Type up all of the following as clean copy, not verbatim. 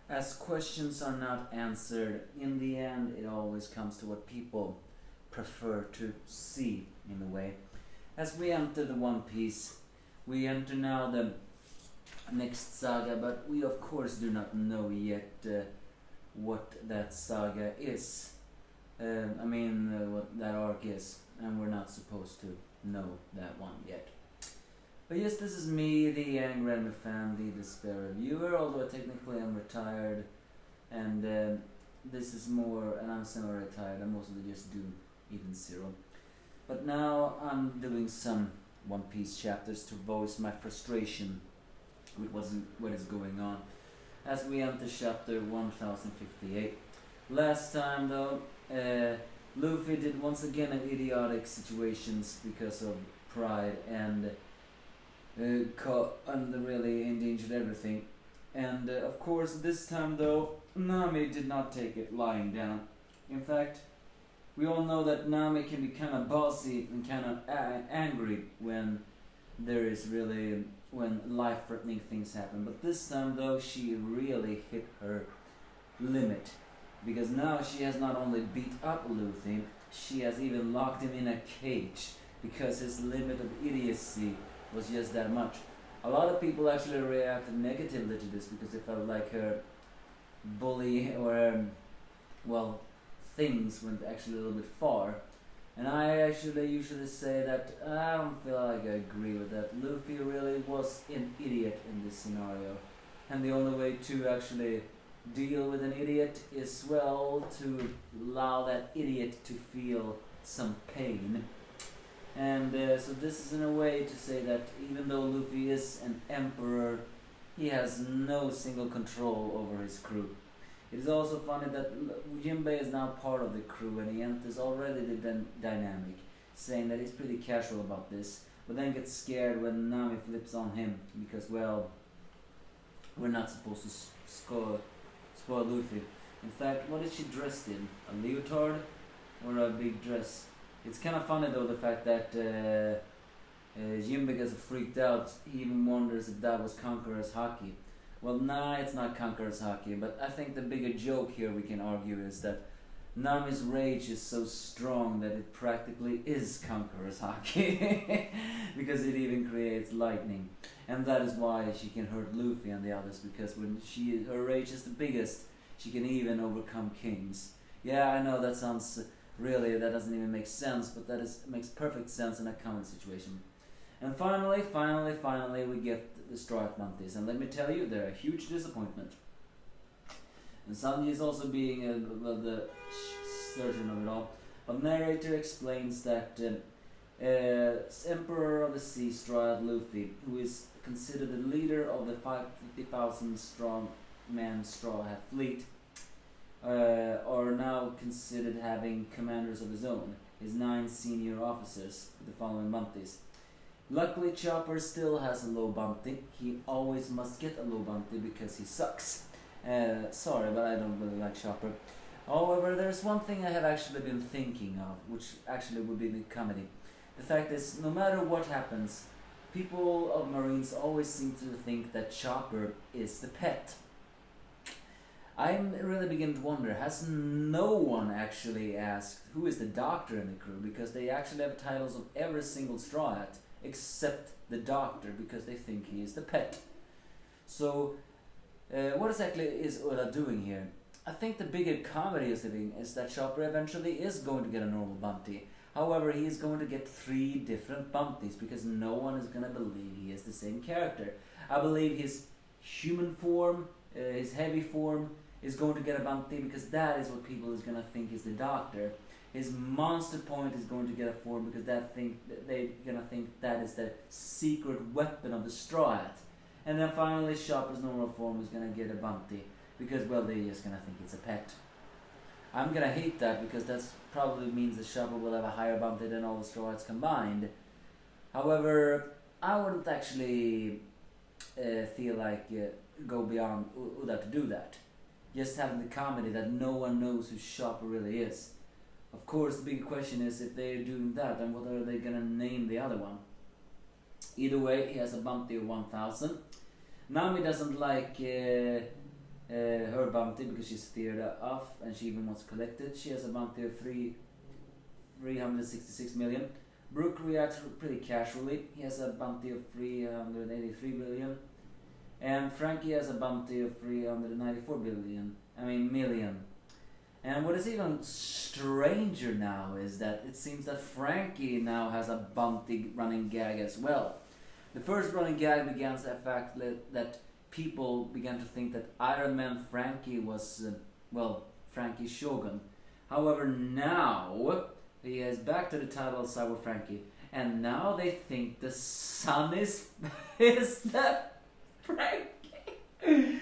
As questions are not answered, in the end it always comes to what people prefer to see in a way. As we enter the One Piece, we enter now the next saga, but we of course do not know yet what that saga is. What that arc is, and we're not supposed to know that one yet. But yes, this is me, the angry anime fan, the despair reviewer, although technically I'm retired, and this is more, and I'm semi-retired, I mostly just do even zero. But now I'm doing some One Piece chapters to voice my frustration with what is going on, as we enter chapter 1058. Last time though, Luffy did once again an idiotic situations because of pride and really endangered everything. And of course this time though, Nami did not take it lying down. In fact, we all know that Nami can be kind of bossy and kind of angry when there is really when life-threatening things happen. But this time though, she really hit her limit, because now she has not only beat up Luffy, she has even locked him in a cage because his limit of idiocy was just that much. A lot of people actually reacted negatively to this because they felt like her bully or things went actually a little bit far. And I actually usually say that I don't feel like I agree with that. Luffy really was an idiot in this scenario, and the only way to actually deal with an idiot is, well, to allow that idiot to feel some pain. And so this is in a way to say that even though Luffy is an emperor, he has no single control over his crew. It is also funny that Jinbei is now part of the crew, and he enters already the dynamic, saying that he's pretty casual about this, but then gets scared when Nami flips on him because, well, we're not supposed to spoil Luffy. In fact, what is she dressed in? A leotard or a big dress? It's kind of funny though, the fact that Jinbei gets freaked out. He even wonders if that was Conqueror's Haki. Well, nah, it's not Conqueror's Haki, but I think the bigger joke here we can argue is that Nami's rage is so strong that it practically is Conqueror's Haki, because it even creates lightning. And that is why she can hurt Luffy and the others, because when her rage is the biggest, she can even overcome kings. Yeah, I know that sounds that doesn't even make sense, but makes perfect sense in a common situation. And finally, we get the Straw Hat Monkeys, and let me tell you, they're a huge disappointment. And Sanji is also being the surgeon of it all. But narrator explains that Emperor of the Sea, Straw Hat Luffy, who is considered the leader of the 50,000 strong man Straw Hat fleet, are now considered having commanders of his own, his 9 senior officers, the following bounties. Luckily, Chopper still has a low bounty. He always must get a low bounty because he sucks. Sorry, but I don't really like Chopper. However, there's one thing I have actually been thinking of, which actually would be the comedy. The fact is, no matter what happens, people of Marines always seem to think that Chopper is the pet. I'm really beginning to wonder, has no one actually asked who is the doctor in the crew, because they actually have titles of every single Straw Hat except the doctor, because they think he is the pet. So what exactly is Oda doing here? I think the bigger comedy is that Chopper eventually is going to get a normal bounty. However, he is going to get 3 different bounties because no one is going to believe he is the same character. I believe his human form, his heavy form, is going to get a bounty because that is what people is going to think is the doctor. His monster point is going to get a form because they're going to think that is the secret weapon of the Straw Hat. And then finally Chopper's normal form is going to get a bounty because, well, they're just going to think it's a pet. I'm going to hate that because that probably means that Chopper will have a higher bounty than all the Straw Hats combined. However, I wouldn't actually feel like go beyond Uda to do that. Just having the comedy that no one knows who Chopper really is. Of course, the big question is if they're doing that, then what are they going to name the other one? Either way, he has a bounty of 1,000. Nami doesn't like her bounty because she's feared off and she even wants to collect it. She has a bounty of 366 million. Brooke reacts pretty casually. He has a bounty of 383 billion. And Frankie has a bounty of 394 million. And what is even stranger now is that it seems that Frankie now has a bounty running gag as well. The first running gag began with the fact that people began to think that Iron Man Frankie was, Frankie Shogun. However, now he is back to the title of Cyber Frankie, and now they think the son is the Frankie.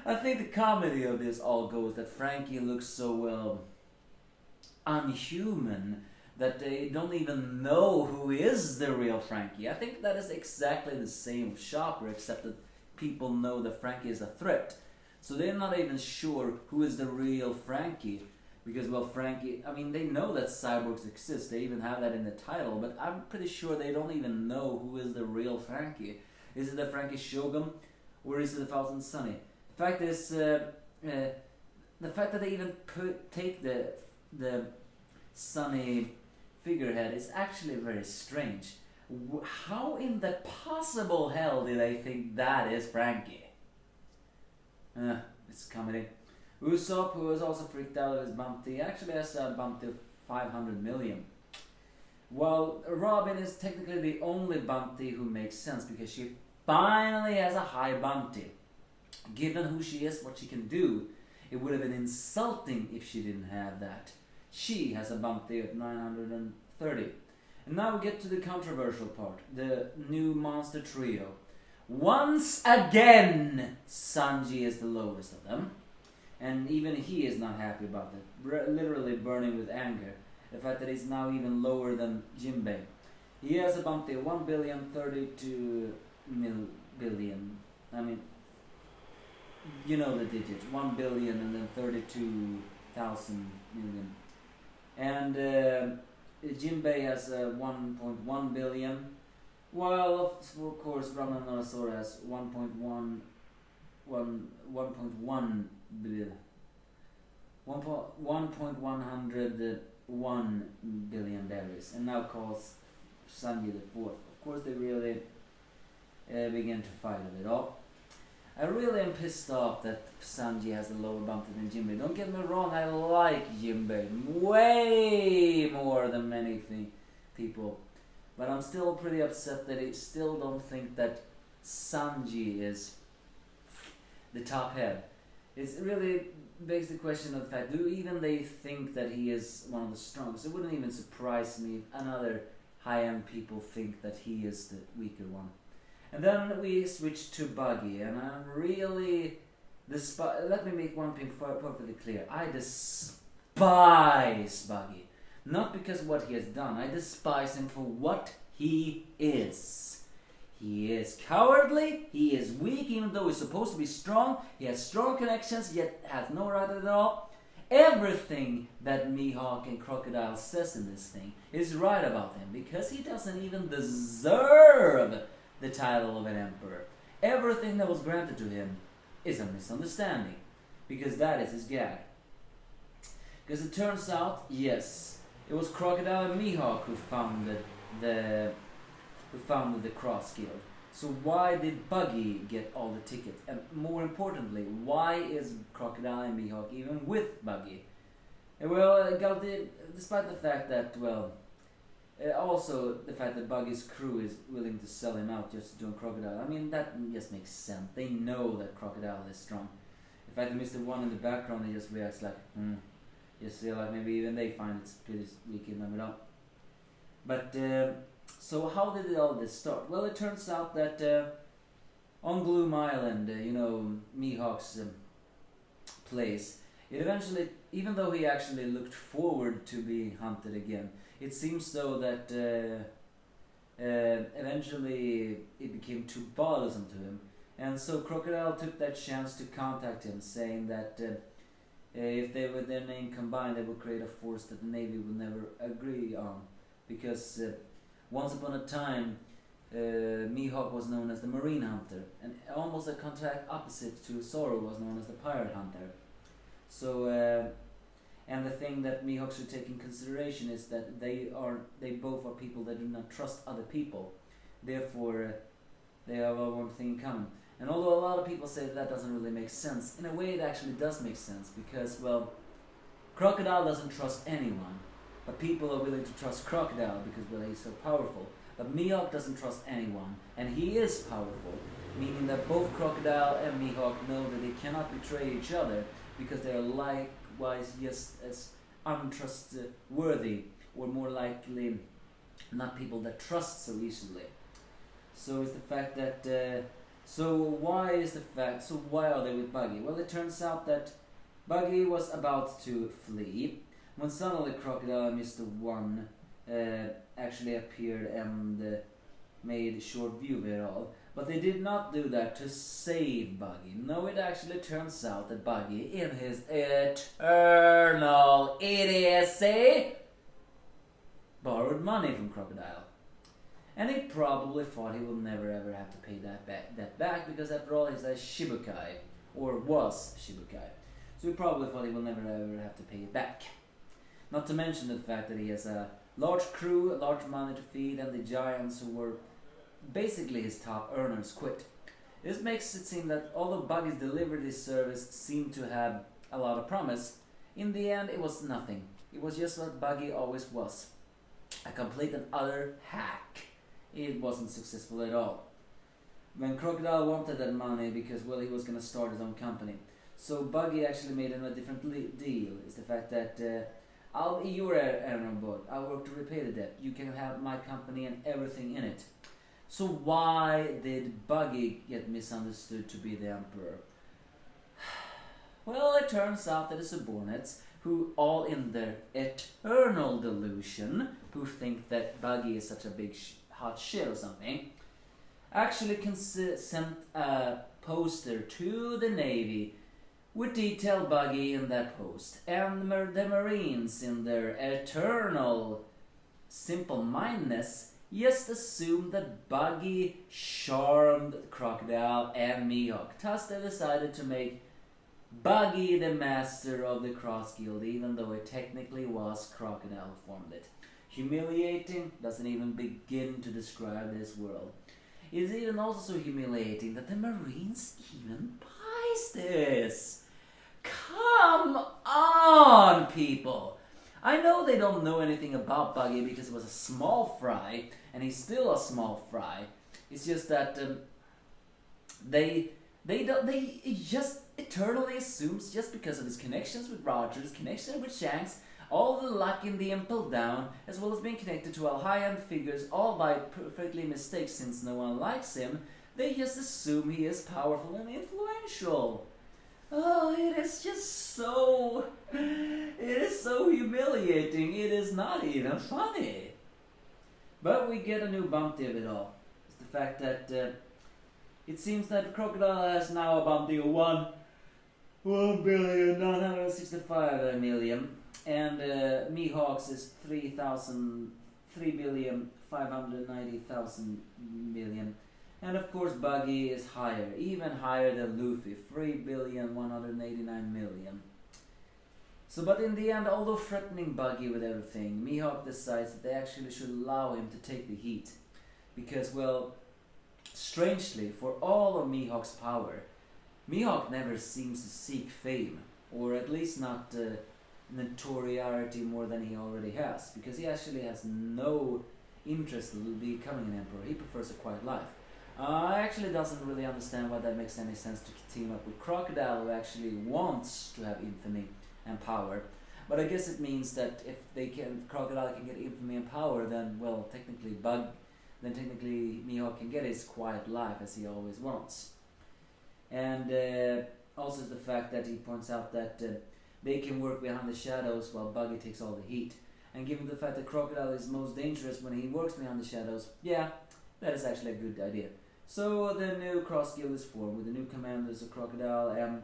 I think the comedy of this all goes that Frankie looks so unhuman that they don't even know who is the real Frankie. I think that is exactly the same with Chopper, except that people know that Frankie is a threat. So they're not even sure who is the real Frankie. Because, Frankie, they know that cyborgs exist. They even have that in the title. But I'm pretty sure they don't even know who is the real Frankie. Is it the Frankie Shogun? Or is it the Thousand Sunny? The fact is, the fact that they even take the Sunny figurehead is actually very strange. How in the possible hell did they think that is Frankie? It's comedy. Usopp, who was also freaked out of his bounty, actually has a bounty of 500 million. While Robin is technically the only bounty who makes sense because she finally has a high bounty. Given who she is, what she can do, it would have been insulting if she didn't have that. She has a bounty of 930. And now we get to the controversial part, the new monster trio. Once again, Sanji is the lowest of them. And even he is not happy about it, literally burning with anger. The fact that he's now even lower than Jinbei. He has a bounty of 1,032 billion. You know the digit, 1 billion and then 32,000 million. And Jinbei has 1.1 billion, while of course Rama Narasora has 1.1 billion berries, and now calls Sanji the fourth. Of course, they really begin to fight a bit all. I really am pissed off that Sanji has a lower bounty than Jinbei. Don't get me wrong, I like Jinbei way more than many people. But I'm still pretty upset that I still don't think that Sanji is the top head. It really begs the question of the fact, do even they think that he is one of the strongest? It wouldn't even surprise me if another high-end people think that he is the weaker one. And then we switch to Buggy, and I'm really let me make one thing perfectly clear. I despise Buggy. Not because of what he has done. I despise him for what he is. He is cowardly, he is weak even though he's supposed to be strong. He has strong connections yet has no right at all. Everything that Mihawk and Crocodile says in this thing is right about him because he doesn't even deserve the title of an emperor. Everything that was granted to him is a misunderstanding because that is his gag. Because it turns out, yes, it was Crocodile and Mihawk who founded the Cross Guild. So why did Buggy get all the tickets? And more importantly, why is Crocodile and Mihawk even with Buggy? Well, despite the fact that, also the fact that Buggy's crew is willing to sell him out just to join Crocodile. That just makes sense. They know that Crocodile is strong. In fact, Mr. One in the background, he just reacts like, just feel like maybe even they find it's pretty weak in them at all. But, so how did all this start? Well, it turns out that on Gloom Island, Mihawk's place, it eventually, even though he actually looked forward to being hunted again, it seems though that eventually it became too bothersome to him. And so Crocodile took that chance to contact him, saying that if they were their name combined, they would create a force that the Navy would never agree on. Because once upon a time, Mihawk was known as the Marine Hunter, and almost a contract opposite to Zoro was known as the Pirate Hunter. So and the thing that Mihawk should take in consideration is that they both are people that do not trust other people. Therefore, they have one thing in common. And although a lot of people say that doesn't really make sense, in a way it actually does make sense because, well, Crocodile doesn't trust anyone, but people are willing to trust Crocodile because, well, he's so powerful. But Mihawk doesn't trust anyone, and he is powerful, meaning that both Crocodile and Mihawk know that they cannot betray each other because they are likewise just as untrustworthy, or more likely not people that trust so easily. So it's the fact that why are they with Buggy? Well, it turns out that Buggy was about to flee when suddenly Crocodile and Mr. One actually appeared and made short view of it all. But they did not do that to save Buggy. No, it actually turns out that Buggy, in his eternal idiocy, borrowed money from Crocodile. And he probably thought he will never ever have to pay that back because after all he's a Shibukai, or was Shibukai. So he probably thought he will never ever have to pay it back. Not to mention the fact that he has a large crew, a large money to feed, and the giants who were basically his top earners quit. This makes it seem that although Buggy's delivery service seemed to have a lot of promise, in the end it was nothing. It was just what Buggy always was. A complete and utter hack. It wasn't successful at all. When Crocodile wanted that money because, well, he was going to start his own company. So Buggy actually made him a different deal. It's the fact that you're an bot. I'll work to repay the debt. You can have my company and everything in it. So why did Buggy get misunderstood to be the emperor? Well, it turns out that the subordinates, who all in their eternal delusion, who think that Buggy is such a big hot shit or something, actually sent a poster to the Navy with detailed Buggy in that post. And the Marines, in their eternal simple-mindedness, just assumed that Buggy charmed Crocodile and Mihawk. Thus they decided to make Buggy the master of the Cross Guild, even though it technically was Crocodile who formed it. Humiliating doesn't even begin to describe this world. It is even also so humiliating that the Marines even buys this. Come on, people! I know they don't know anything about Buggy because it was a small fry, and he's still a small fry. It's just that they just eternally assumes, just because of his connections with Roger, his connection with Shanks, all the luck in the Impel Down, as well as being connected to all high-end figures, all by perfectly mistake since no one likes him, they just assume he is powerful and influential. Oh, it is just so... It is so humiliating, it is not even funny. But we get a new bounty of it all. It's the fact that it seems that Crocodile has now a bounty of 1,965,000,000, and Mihawk's is 3,590,000,000. And of course Buggy is higher, even higher than Luffy, 3,189,000,000. So, but in the end, although threatening Buggy with everything, Mihawk decides that they actually should allow him to take the heat. Because, well, strangely, for all of Mihawk's power, Mihawk never seems to seek fame, or at least not notoriety more than he already has, because he actually has no interest in becoming an emperor. He prefers a quiet life. Actually doesn't really understand why that makes any sense to team up with Crocodile, who actually wants to have infamy and power. But I guess it means that if Crocodile can get infamy and power, then, well, technically Mihawk can get his quiet life as he always wants. And also the fact that he points out that they can work behind the shadows while Buggy takes all the heat. And given the fact that Crocodile is most dangerous when he works behind the shadows, yeah, that is actually a good idea. So the new Cross Guild is formed with the new commanders of Crocodile and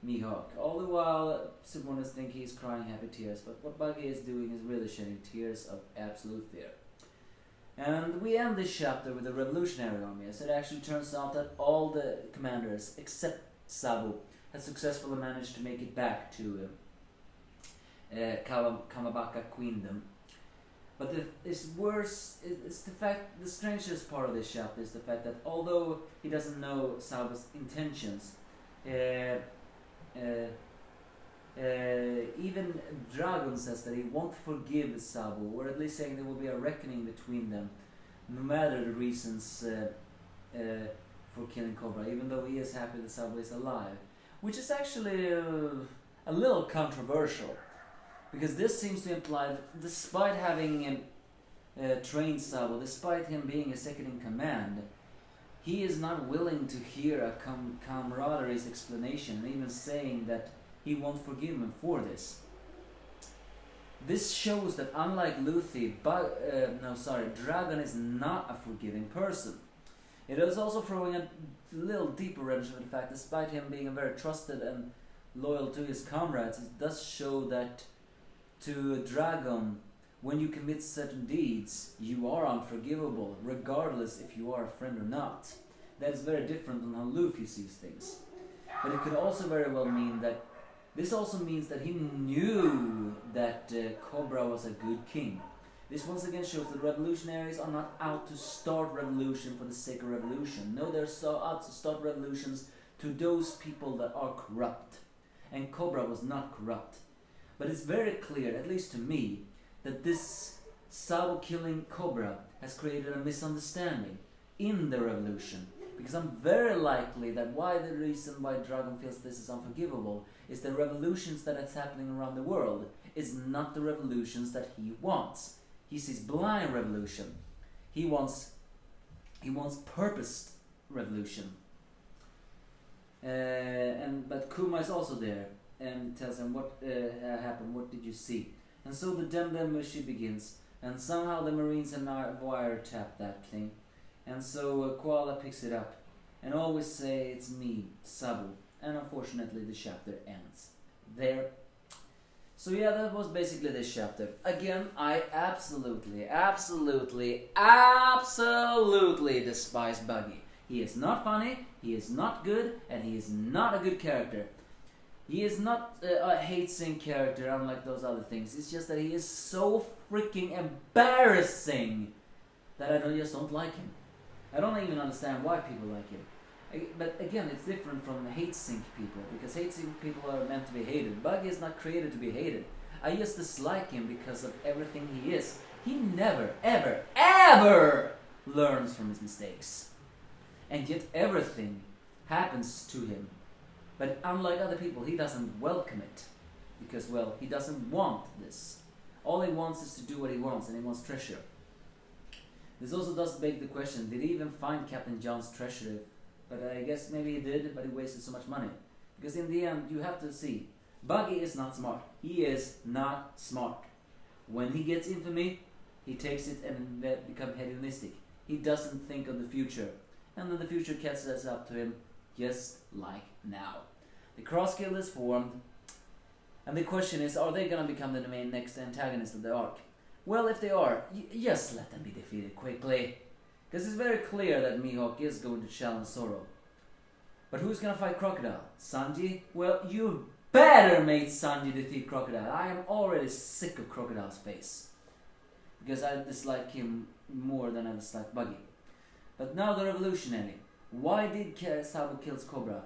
Mihawk. All the while, subordinates think he's crying happy tears, but what Buggy is doing is really shedding tears of absolute fear. And we end this chapter with the Revolutionary Army, as it actually turns out that all the commanders, except Sabu, has successfully managed to make it back to Kamabaka Queendom. But it's worse. It's the strangest part of this chapter is the fact that although he doesn't know Sabo's intentions, even Dragon says that he won't forgive Sabo, or at least saying there will be a reckoning between them, no matter the reasons for killing Cobra, even though he is happy that Sabo is alive. Which is actually a little controversial, because this seems to imply that despite having trained Sabo, despite him being a second in command, he is not willing to hear a camaraderie's explanation, and even saying that he won't forgive him for this. This shows that unlike Luffy, Dragon is not a forgiving person. It is also throwing a little deeper wrench of the fact, despite him being very trusted and loyal to his comrades, it does show that to Dragon, when you commit certain deeds, you are unforgivable, regardless if you are a friend or not. That is very different than how Luffy sees things. But it could also very well mean that this also means that he knew that Cobra was a good king. This once again shows that revolutionaries are not out to start revolution for the sake of revolution. No, they're so out to start revolutions to those people that are corrupt. And Cobra was not corrupt. But it's very clear, at least to me, that this Sabo killing Cobra has created a misunderstanding in the revolution. Because I'm very likely that the reason why Dragon feels this is unforgivable is the revolutions that is happening around the world is not the revolutions that he wants. He sees blind revolution. He wants purposed revolution. But Kuma is also there and tells him what happened, what did you see? And so the Demdem begins, and somehow the Marines and wiretap that thing. And so Koala picks it up and always say it's me, Sabu. And unfortunately the chapter ends there. So yeah, that was basically this chapter. Again, I absolutely despise Buggy. He is not funny, he is not good, and he is not a good character. He is not a hate-sing character unlike those other things. It's just that he is so freaking embarrassing that I just don't like him. I don't even understand why people like him. But again, it's different from hate-sink people, because hate-sink people are meant to be hated. Buggy is not created to be hated. I just dislike him because of everything he is. He never, ever learns from his mistakes. And yet everything happens to him. But unlike other people, he doesn't welcome it. Because, well, he doesn't want this. All he wants is to do what he wants, and he wants treasure. This also does beg the question, did he even find Captain John's treasure? But I guess maybe he did, but he wasted so much money. Because in the end, you have to see, Buggy is not smart. He is not smart. When he gets infamy, he takes it and becomes hedonistic. He doesn't think of the future. And then the future catches up to him, just like now. The Cross Guild is formed, and the question is, are they going to become the main next antagonist of the arc? Well, if they are, just let them be defeated quickly. Because it's very clear that Mihawk is going to challenge Zoro. But who's going to fight Crocodile? Sanji? Well, you better make Sanji defeat Crocodile. I am already sick of Crocodile's face. Because I dislike him more than I dislike Buggy. But now the revolutionary. Why did Sabo kills Cobra?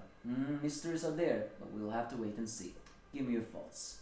Mysteries are there, but we'll have to wait and see. Give me your thoughts.